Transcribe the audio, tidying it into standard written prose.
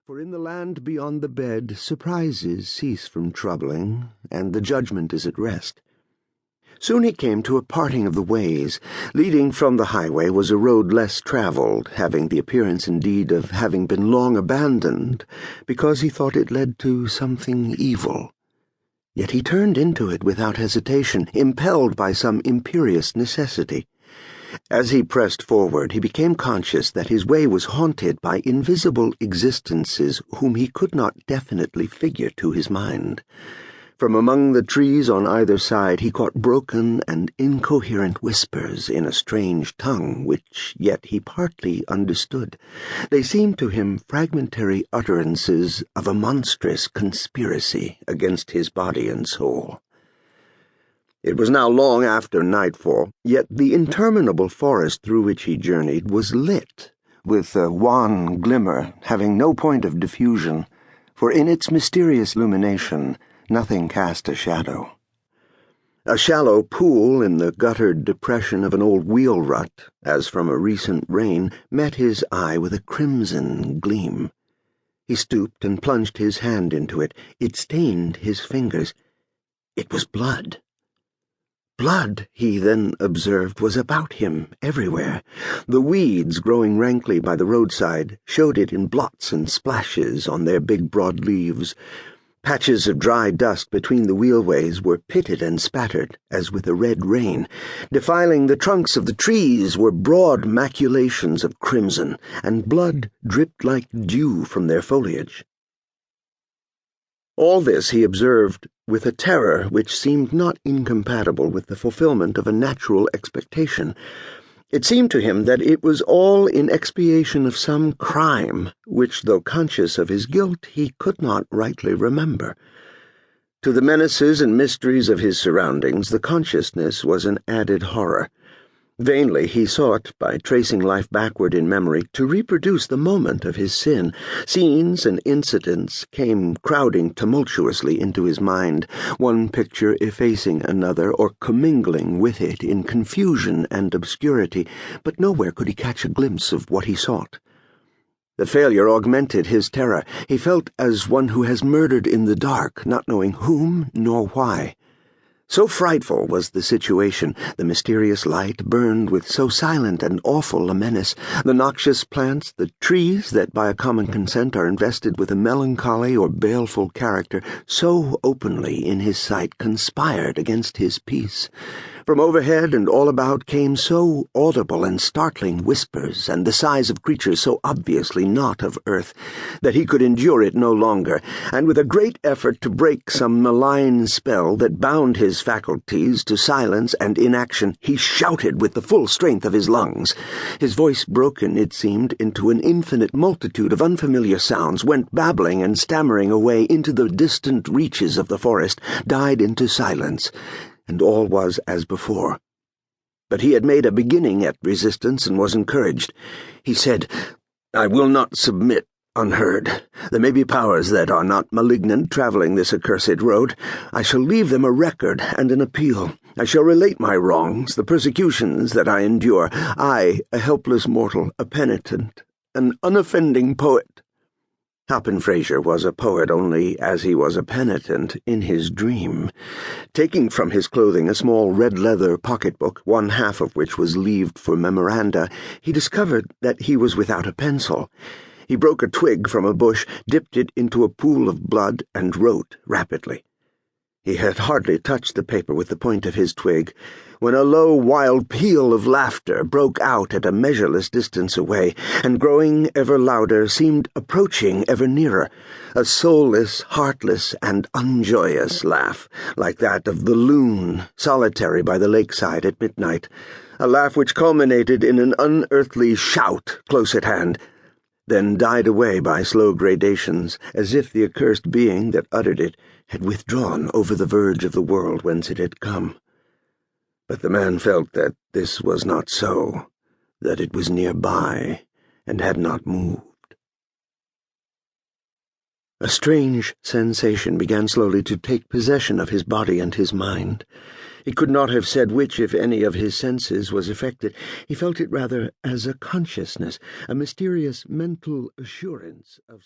For in the land beyond the bed surprises cease from troubling, and the judgment is at rest. Soon he came to a parting of the ways. Leading from the highway was a road less travelled, having the appearance indeed of having been long abandoned, because he thought it led to something evil. Yet he turned into it without hesitation, impelled by some imperious necessity. As he pressed forward, he became conscious that his way was haunted by invisible existences whom he could not definitely figure to his mind. From among the trees on either side he caught broken and incoherent whispers in a strange tongue which yet he partly understood. They seemed to him fragmentary utterances of a monstrous conspiracy against his body and soul. It was now long after nightfall, yet the interminable forest through which he journeyed was lit, with a wan glimmer having no point of diffusion, for in its mysterious illumination nothing cast a shadow. A shallow pool in the guttered depression of an old wheel rut, as from a recent rain, met his eye with a crimson gleam. He stooped and plunged his hand into it. It stained his fingers. It was blood. Blood, he then observed, was about him everywhere. The weeds growing rankly by the roadside showed it in blots and splashes on their big broad leaves. Patches of dry dust between the wheelways were pitted and spattered, as with a red rain. Defiling the trunks of the trees were broad maculations of crimson, and blood dripped like dew from their foliage. All this he observed with a terror which seemed not incompatible with the fulfillment of a natural expectation. It seemed to him that it was all in expiation of some crime, which, though conscious of his guilt, he could not rightly remember. To the menaces and mysteries of his surroundings, the consciousness was an added horror. Vainly he sought, by tracing life backward in memory, to reproduce the moment of his sin. Scenes and incidents came crowding tumultuously into his mind, one picture effacing another or commingling with it in confusion and obscurity, but nowhere could he catch a glimpse of what he sought. The failure augmented his terror. He felt as one who has murdered in the dark, not knowing whom nor why. So frightful was the situation, the mysterious light burned with so silent and awful a menace, the noxious plants, the trees that by a common consent are invested with a melancholy or baleful character, so openly in his sight conspired against his peace. From overhead and all about came so audible and startling whispers, and the sighs of creatures so obviously not of earth, that he could endure it no longer, and with a great effort to break some malign spell that bound his faculties to silence and inaction, he shouted with the full strength of his lungs. His voice, broken, it seemed, into an infinite multitude of unfamiliar sounds, went babbling and stammering away into the distant reaches of the forest, died into silence, and all was as before. But he had made a beginning at resistance and was encouraged. He said, "I will not submit unheard. There may be powers that are not malignant travelling this accursed road. I shall leave them a record and an appeal. I shall relate my wrongs, the persecutions that I endure. I, a helpless mortal, a penitent, an unoffending poet." Halpin Frasier was a poet only as he was a penitent in his dream. Taking from his clothing a small red leather pocketbook, one half of which was leaved for memoranda, he discovered that he was without a pencil. He broke a twig from a bush, dipped it into a pool of blood, and wrote rapidly. He had hardly touched the paper with the point of his twig when a low, wild peal of laughter broke out at a measureless distance away, and growing ever louder, seemed approaching ever nearer, a soulless, heartless, and unjoyous laugh, like that of the loon, solitary by the lakeside at midnight, a laugh which culminated in an unearthly shout close at hand, then died away by slow gradations, as if the accursed being that uttered it had withdrawn over the verge of the world whence it had come. But the man felt that this was not so, that it was nearby, and had not moved. A strange sensation began slowly to take possession of his body and his mind. He could not have said which, if any, of his senses was affected. He felt it rather as a consciousness, a mysterious mental assurance of